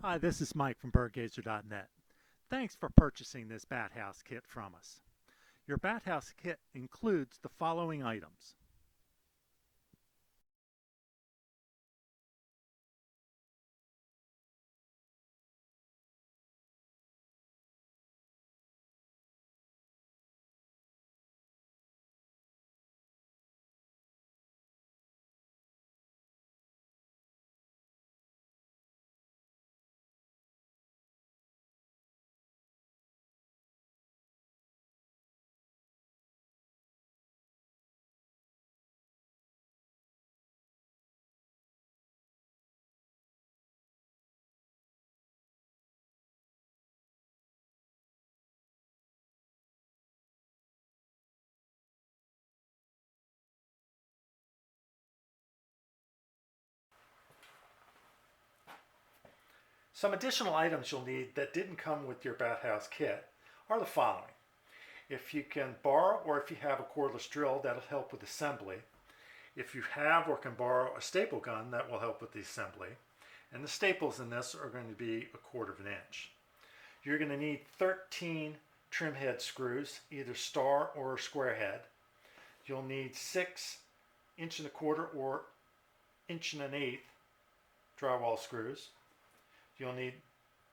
Hi, this is Mike from birdgazer.net. Thanks for purchasing this bat house kit from us. Your bat house kit includes the following items. Some additional items you'll need that didn't come with your bat house kit are the following. If you can borrow or if you have a cordless drill, that'll help with assembly. If you have or can borrow a staple gun, that will help with the assembly. And the staples in this are going to be 1/4 of an inch. You're going to need 13 trim head screws, either star or square head. You'll need 6 1.25 or 1 1/8 drywall screws. You'll need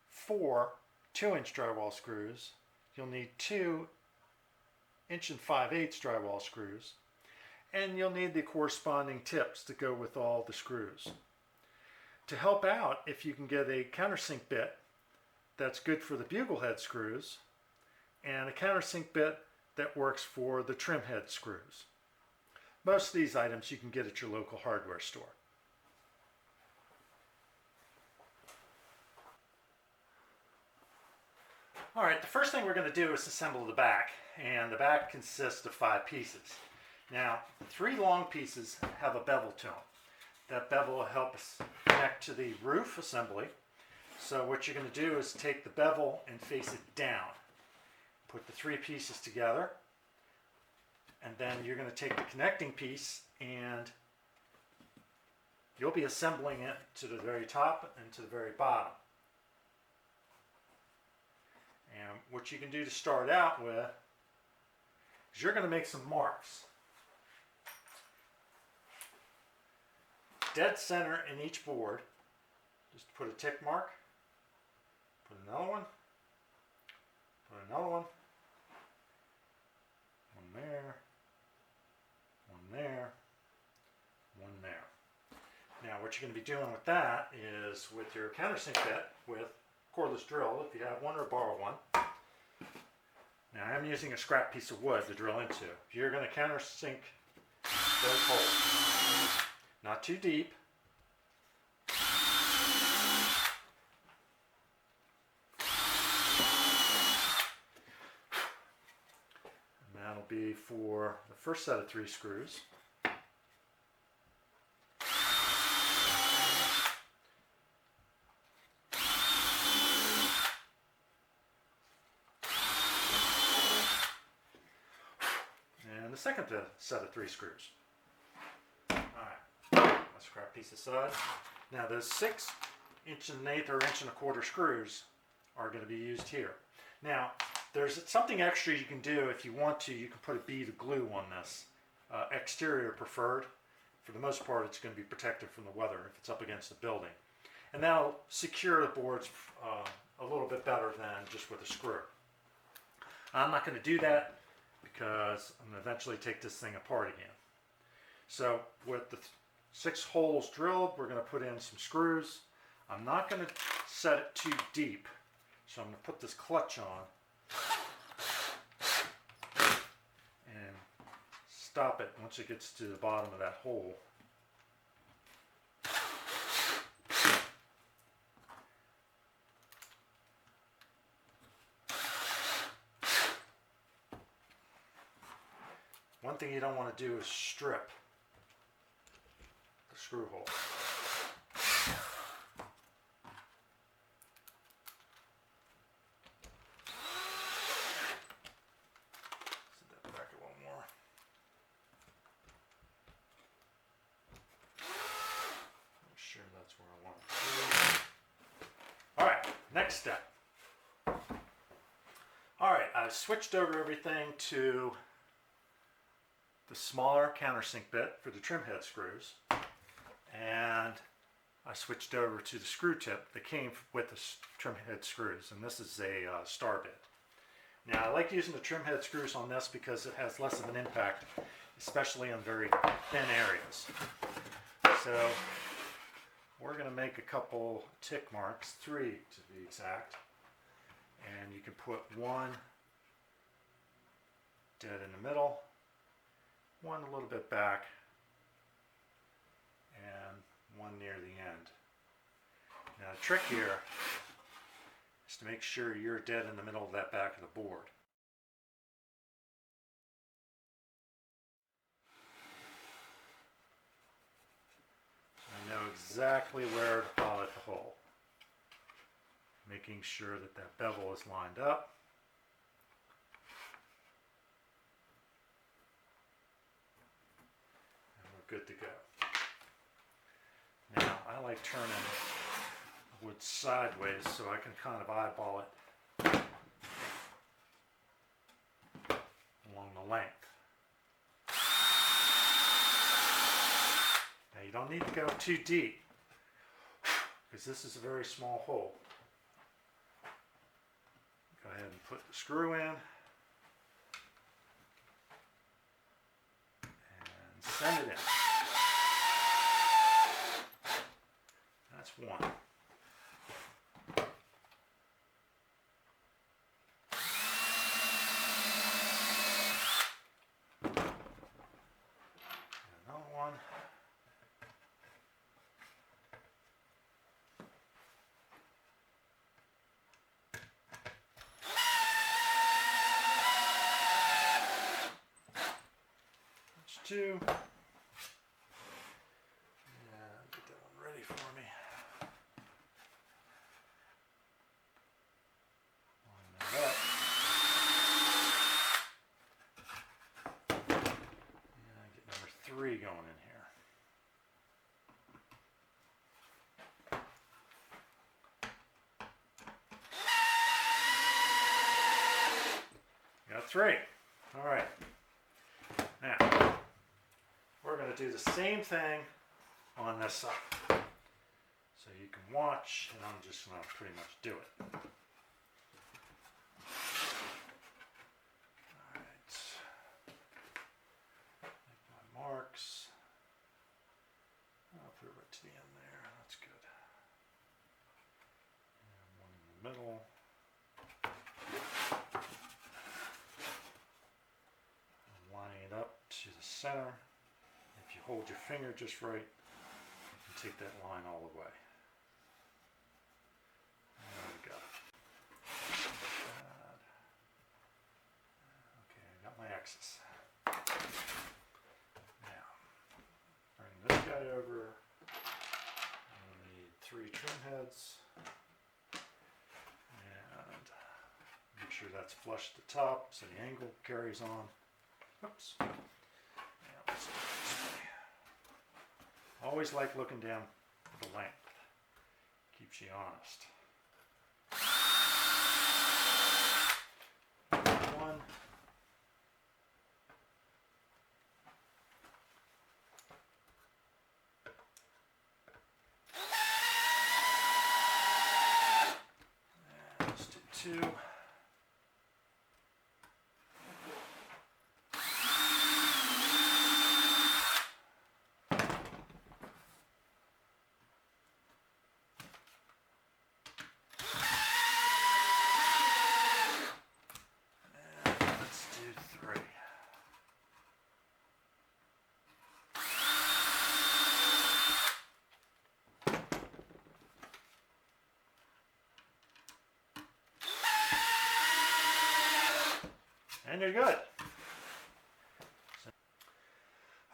4 2-inch drywall screws. You'll need 2 1 5/8 drywall screws. And you'll need the corresponding tips to go with all the screws. To help out, if you can get a countersink bit that's good for the bugle head screws and a countersink bit that works for the trim head screws. Most of these items you can get at your local hardware store. Alright, the first thing we're going to do is assemble the back, and the back consists of 5 pieces. Now, the 3 long pieces have a bevel to them. That bevel will help us connect to the roof assembly. So what you're going to do is take the bevel and face it down. Put the 3 pieces together, and then you're going to take the connecting piece and you'll be assembling it to the very top and to the very bottom. And what you can do to start out with is you're going to make some marks. Dead center in each board. Just put a tick mark. Put another one. Put another one. One there. One there. One there. Now what you're going to be doing with that is with your countersink bit with cordless drill, if you have one or borrow one. Now I'm using a scrap piece of wood to drill into. You're going to countersink those holes. Not too deep. And that'll be for the first set of 3 screws. And the second set of 3 screws. Let's scrap piece aside. Now those 6 1/8 or 1 1/4 screws are going to be used here. Now there's something extra you can do if you want to. You can put a bead of glue on this. Exterior preferred. For the most part it's going to be protected from the weather if it's up against the building. And that'll secure the boards a little bit better than just with a screw. I'm not going to do that because I'm going to eventually take this thing apart again. So with the 6 holes drilled, we're going to put in some screws. I'm not going to set it too deep, so I'm going to put this clutch on and stop it once it gets to the bottom of that hole. One thing you don't want to do is strip the screw hole. Set that back a little more. Make sure that's where I want it to be. Next step. Alright, I've switched over everything to the smaller countersink bit for the trim head screws, and I switched over to the screw tip that came with the trim head screws, and this is a star bit. Now I like using the trim head screws on this because it has less of an impact, especially on very thin areas. So we're going to make a couple tick marks, 3 to be exact, and you can put one dead in the middle, one a little bit back, and one near the end. Now the trick here is to make sure you're dead in the middle of that back of the board. I know exactly where to pilot the hole, making sure that that bevel is lined up. And we're good to go. Now I like turning the wood sideways so I can kind of eyeball it along the length. Now you don't need to go too deep because this is a very small hole. Go ahead and put the screw in and send it in. That's one. Another one. That's two. Get that one ready for me. Line that up. And get number 3 going in here. Got 3. All right. Now, we're going to do the same thing on this side. So you can watch, and I'm just going to pretty much do it. Alright. Make my marks. I'll put it right to the end there. That's good. And one in the middle. I'm lining it up to the center. If you hold your finger just right, you can take that line all the way. There we go. Okay, I got my X's. Now, bring this guy over. We need 3 trim heads. And make sure that's flush at the top so the angle carries on. Oops. Now, let's do it this way. Always like looking down at the length. Keeps you honest. One. And let's do 2. And you're good.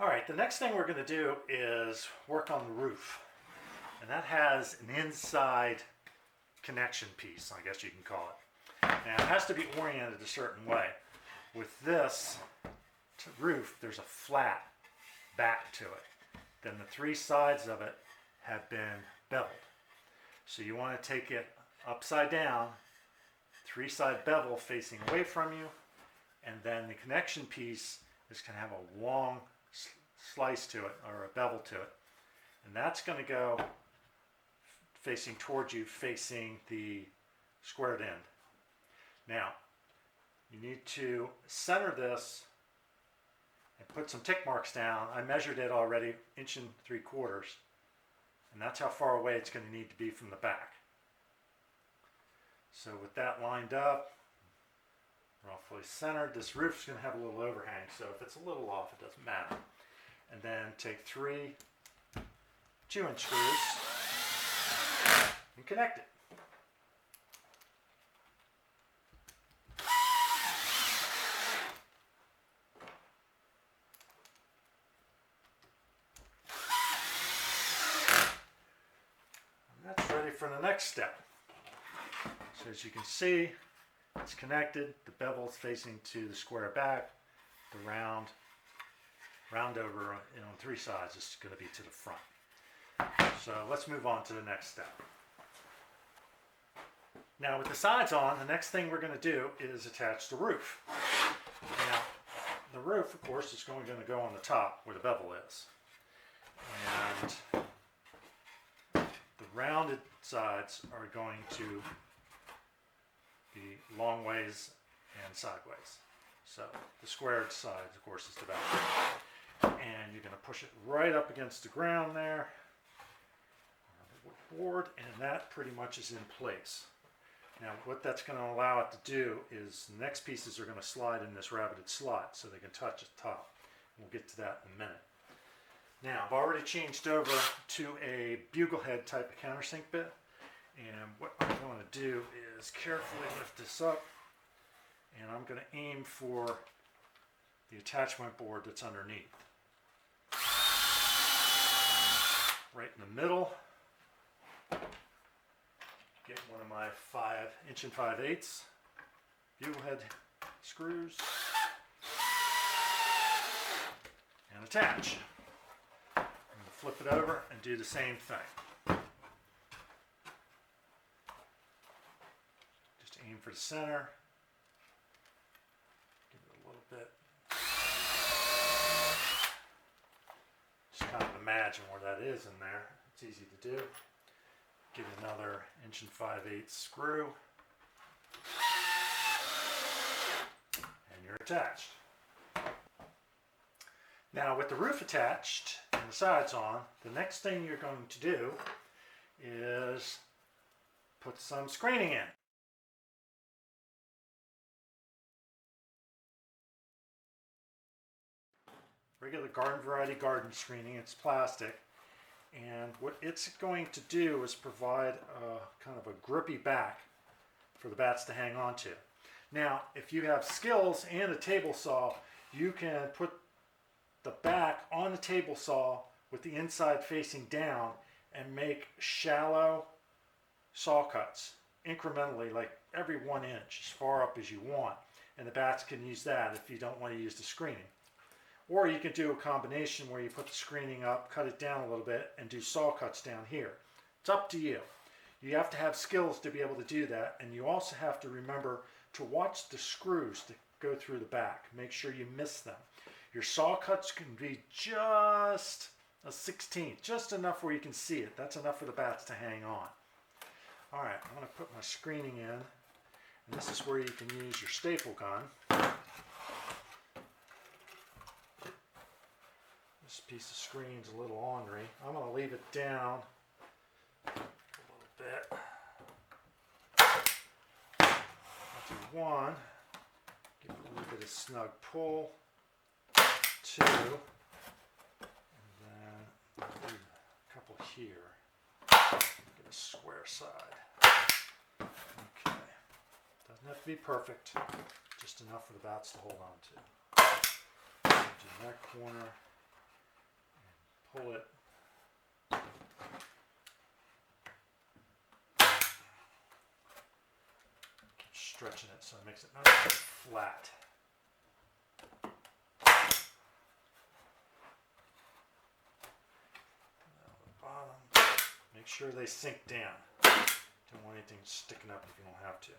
Alright, the next thing we're going to do is work on the roof. And that has an inside connection piece, I guess you can call it. Now it has to be oriented a certain way. With this roof, there's a flat back to it. Then the 3 sides of it have been beveled. So you want to take it upside down, 3-side bevel facing away from you, and then the connection piece is going to have a long slice to it, or a bevel to it, and that's going to go facing towards you, facing the squared end. Now, you need to center this and put some tick marks down. I measured it already, 1 3/4 inches, and that's how far away it's going to need to be from the back. So with that lined up, roughly centered, this roof's going to have a little overhang, so if it's a little off, it doesn't matter. And then take 3 2-inch screws and connect it. And that's ready for the next step. So as you can see, it's connected. The bevel's facing to the square back. The round over on 3 sides is going to be to the front. So let's move on to the next step. Now with the sides on, the next thing we're going to do is attach the roof. Now the roof, of course, is going to go on the top where the bevel is. And the rounded sides are going to be long ways and sideways. So the squared side, of course, is the back. And you're going to push it right up against the ground there, on the board, and that pretty much is in place. Now what that's going to allow it to do is the next pieces are going to slide in this rabbeted slot so they can touch at the top. We'll get to that in a minute. Now I've already changed over to a bugle head type of countersink bit, and what I'm going to do is carefully lift this up, and I'm going to aim for the attachment board that's underneath. Right in the middle, get one of my 1 5/8 bugle head screws and attach. I'm going to flip it over and do the same thing. Just aim for the center. Give it a little bit. Just kind of imagine where that is in there. It's easy to do. Get another 1 5/8 screw, and you're attached. Now with the roof attached and the sides on, the next thing you're going to do is put some screening in. Regular garden variety garden screening, it's plastic. And what it's going to do is provide a kind of a grippy back for the bats to hang on to. Now, if you have skills and a table saw, you can put the back on the table saw with the inside facing down and make shallow saw cuts incrementally, like every 1 inch, as far up as you want. And the bats can use that if you don't want to use the screening. Or you can do a combination where you put the screening up, cut it down a little bit, and do saw cuts down here. It's up to you. You have to have skills to be able to do that, and you also have to remember to watch the screws that go through the back. Make sure you miss them. Your saw cuts can be just a 1/16, just enough where you can see it. That's enough for the bats to hang on. All right, I'm going to put my screening in, and this is where you can use your staple gun. This piece of screen's a little ornery. I'm going to leave it down a little bit. I'll do 1, give it a little bit of snug pull, 2, and then I'll do a couple here. Get a square side. Okay. Doesn't have to be perfect, just enough for the bats to hold on to. Do that corner. Pull it. Keep stretching it so it makes it nice and flat. Down the bottom. Make sure they sink down. Don't want anything sticking up if you don't have to.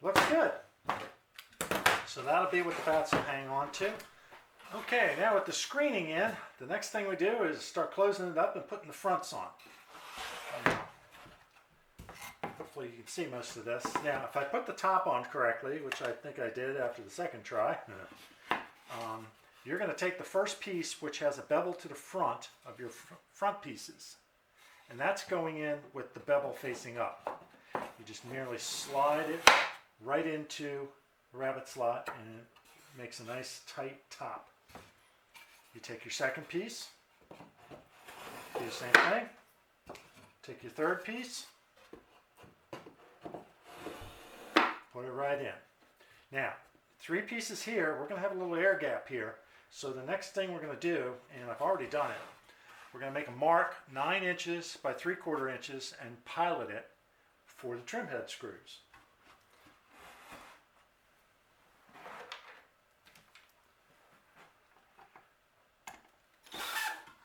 Looks good. So that'll be what the bats will hang on to. Okay, now with the screening in, the next thing we do is start closing it up and putting the fronts on. Hopefully you can see most of this. Now, if I put the top on correctly, which I think I did after the second try, you're going to take the first piece, which has a bevel to the front of your front pieces, and that's going in with the bevel facing up. You just merely slide it right into the rabbit slot, and it makes a nice tight top. You take your second piece, do the same thing. Take your third piece, put it right in. Now, 3 pieces here, we're going to have a little air gap here. So the next thing we're going to do, and I've already done it, we're going to make a mark 9 inches by 3/4 inches and pilot it for the trim head screws.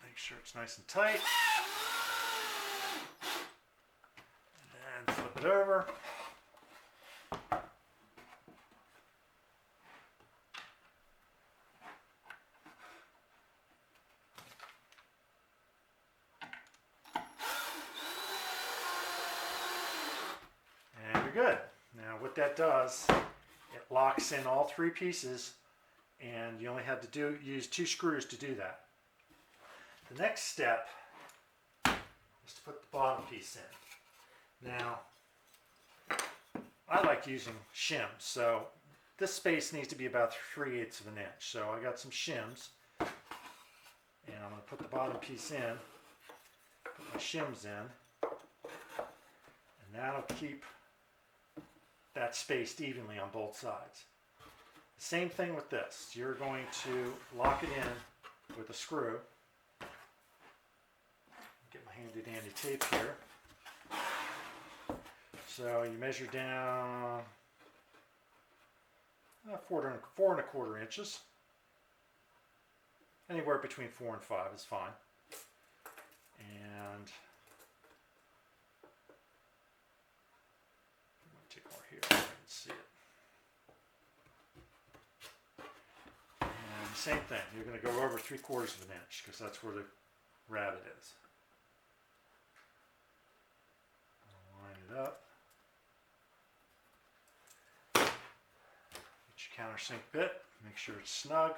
Make sure it's nice and tight. And flip it over. Good. Now what that does, it locks in all 3 pieces, and you only have to use 2 screws to do that. The next step is to put the bottom piece in. Now, I like using shims, so this space needs to be about 3/8 of an inch. So I got some shims, and I'm going to put the bottom piece in, put my shims in, and that'll keep that spaced evenly on both sides. The same thing with this. You're going to lock it in with a screw. Get my handy dandy tape here. So you measure down 4 1/4 inches. Anywhere between 4 and 5 is fine. And take more here so I can see it. And same thing, you're going to go over 3/4 of an inch because that's where the rabbit is. Line it up. Get your countersink bit, make sure it's snug.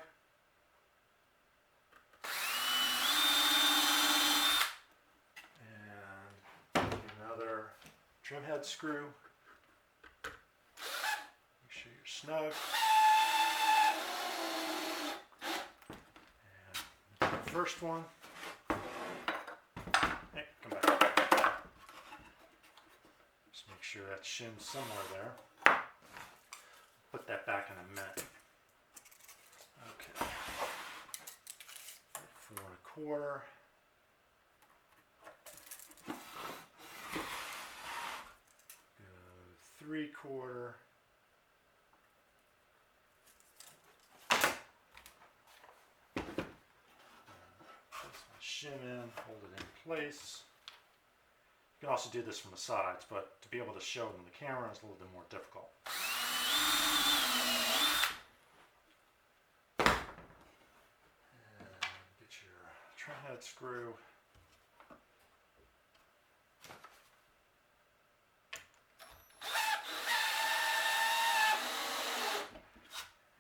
And another trim head screw. Make sure you're snug. And the first one. Hey, come back. Just make sure that shim's somewhere there. Put that back in a minute. Okay. 4 1/4. Go 3/4. Shim in, hold it in place. You can also do this from the sides, but to be able to show them the camera is a little bit more difficult. And get your trim head screw.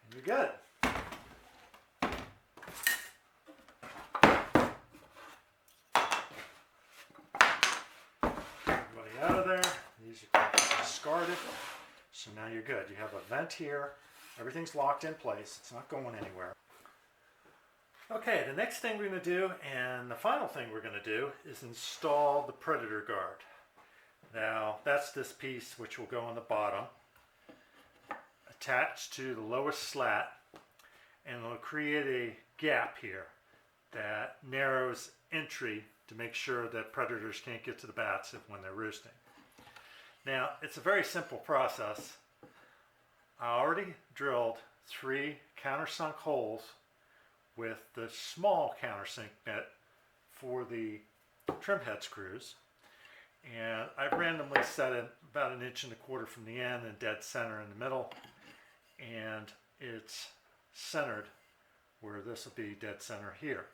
And you're good. Out of there. These are discarded. So now you're good. You have a vent here. Everything's locked in place. It's not going anywhere. Okay, the next thing we're going to do, and the final thing we're going to do, is install the predator guard. Now, that's this piece which will go on the bottom, attached to the lowest slat, and it'll create a gap here that narrows entry to make sure that predators can't get to the bats when they're roosting. Now, it's a very simple process. I already drilled 3 countersunk holes with the small countersink bit for the trim head screws. And I randomly set it about 1.25 inches from the end and dead center in the middle. And it's centered where this will be dead center here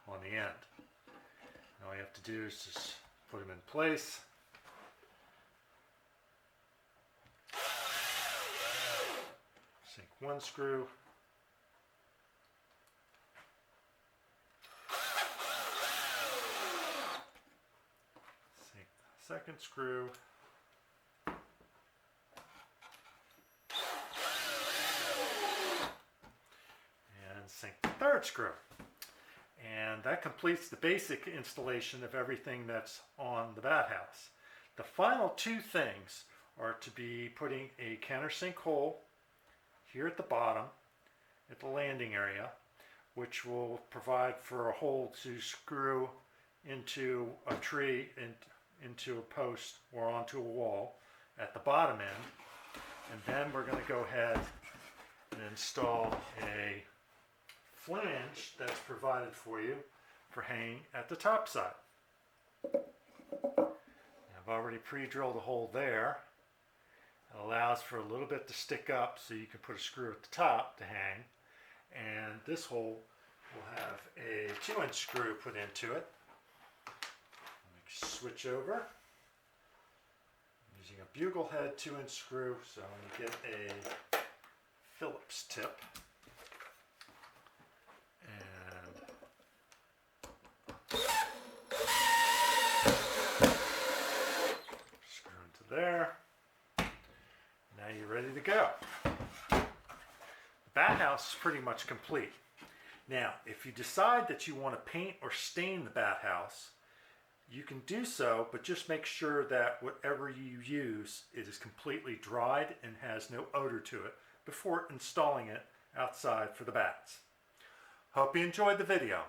on the end. All you have to do is just put them in place. Sink one screw. Sink the second screw. And sink the third screw. And that completes the basic installation of everything that's on the bat house. The final 2 things are to be putting a countersink hole here at the bottom at the landing area, which will provide for a hole to screw into a tree and into a post or onto a wall at the bottom end. And then we're going to go ahead and install a flange that's provided for you for hanging at the top side. I've already pre-drilled a hole there. It allows for a little bit to stick up so you can put a screw at the top to hang. And this hole will have a 2-inch screw put into it. Let me switch over. I'm using a bugle head 2-inch screw, so I'm going to get a Phillips tip. There. Now you're ready to go. The bat house is pretty much complete. Now, if you decide that you want to paint or stain the bat house, you can do so, but just make sure that whatever you use, it is completely dried and has no odor to it before installing it outside for the bats. Hope you enjoyed the video.